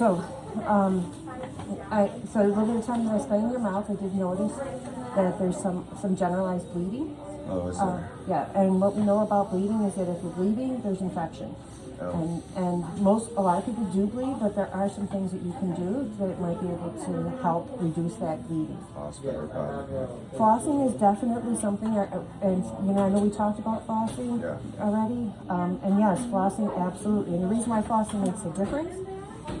So, so a little bit of time that I spent in your mouth, I did notice that there's some generalized bleeding. Oh, is there? Yeah, and what we know about bleeding is that if you're bleeding, there's infection. Oh. And a lot of people do bleed, but there are some things that you can do that might be able to help reduce that bleeding. Flossing is definitely something, and I know we talked about flossing already, and yes, flossing absolutely. And the reason why flossing makes a difference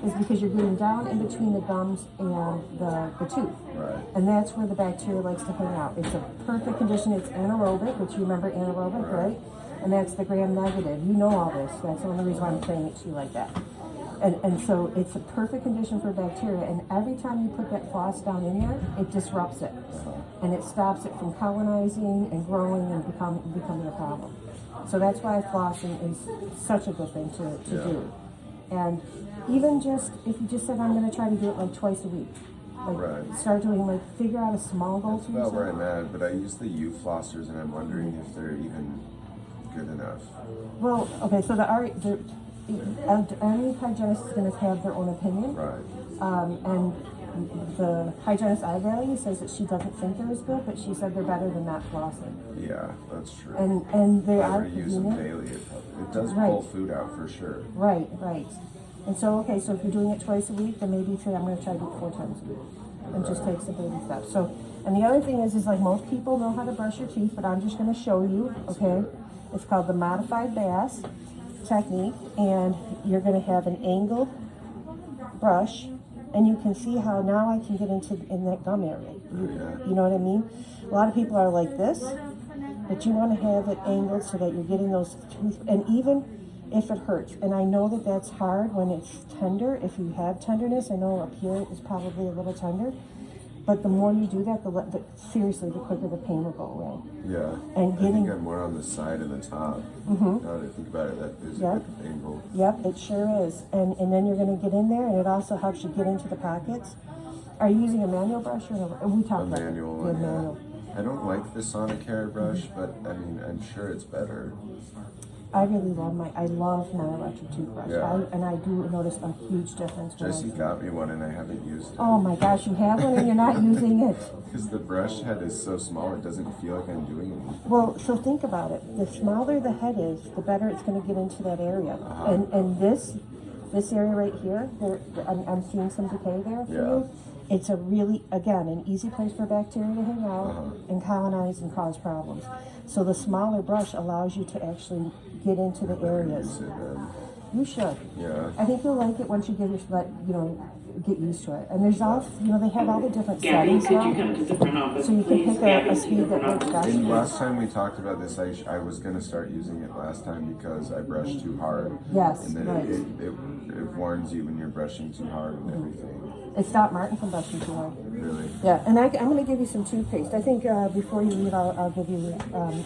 is because you're getting down in between the gums and the tooth. Right. And that's where the bacteria likes to hang out. It's a perfect condition. It's anaerobic, which you remember anaerobic, right? And that's the gram-negative. You know all this. That's the only reason why I'm saying it to you like that. And so it's a perfect condition for bacteria. And every time you put that floss down in there, it disrupts it. And it stops it from colonizing and growing and becoming a problem. So that's why flossing is such a good thing to do. And even just, if you just said, I'm going to try to do it like twice a week. Start doing, figure out a small goal for yourself. About where I'm at, but I use the U flossers and I'm wondering if they're even good enough. Well, okay, so any hygienist is going to have their own opinion. Right. And the hygienist I value says that she doesn't think they're as good, but she said they're better than not flossing. Yeah, that's true. And they are convenient. Use them daily. It does pull food out for sure. Right. And so, okay, so if you're doing it twice a week, then maybe say I'm going to try to do it 4 times a week. And just take some baby steps. So, and the other thing is like most people know how to brush your teeth, but I'm just going to show you, okay? It's called the modified bass technique, and you're going to have an angled brush, and you can see how now I can get in that gum area. You know what I mean? A lot of people are like this, but you want to have it angled so that you're getting those tooth, and even if it hurts, and I know that that's hard when it's tender. If you have tenderness, I know up here it's probably a little tender, but the more you do that, seriously, the quicker the pain will go away. Yeah, and I think I'm more on the side and the top. Now that I think about it, that is a good angle. Yep, it sure is. And then you're going to get in there, and it also helps you get into the pockets. Are you using a manual brush or we talked about manual it? one, Manual. I don't like the Sonicare brush, but I mean, I'm sure it's better. I really love my electric toothbrush. And I do notice a huge difference. Jesse got me one and I haven't used it. Oh my gosh, you have one and you're not using it. Because the brush head is so small, it doesn't feel like I'm doing anything. Well, so think about it. The smaller the head is, the better it's going to get into that area. And this area right here, I'm seeing some decay there for you. It's a really, again, an easy place for bacteria to hang out and colonize and cause problems. So the smaller brush allows you to actually get into the areas. You should. Yeah. I think you'll like it once you get used to it. And there's all, they have all the different settings now. So you can pick a speed that works best. And last time we talked about this, I was going to start using it last time because I brushed too hard. Yes, and then it warns you when you're brushing too hard and everything. It stopped Martin from brushing too hard. Really? Yeah, and I'm going to give you some toothpaste. I think before you leave, I'll give you,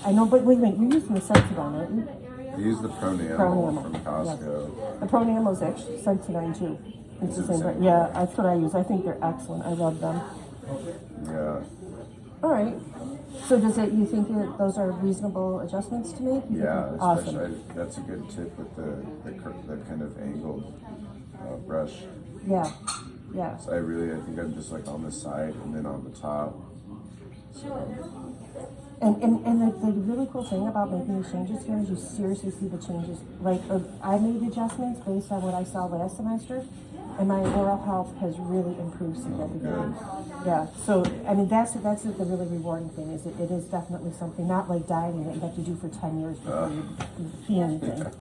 I know, but wait a minute, you're using the Sensodyne, aren't you? I use the Pronamel from Costco. Yes. The Pronamel is actually Sensodyne too. It's the same brand. Yeah, that's what I use. I think they're excellent. I love them. Yeah. All right. So you think that those are reasonable adjustments to make? Yeah, awesome. Especially, that's a good tip with the kind of angled brush. Yeah. So I think I'm just like on the side and then on the top. So. And the really cool thing about making these changes here is you seriously see the changes. I made adjustments based on what I saw last semester, and my oral health has really improved significantly. Yeah, so I mean that's the really rewarding thing is it is definitely something not like dieting that you have to do for 10 years before you see anything.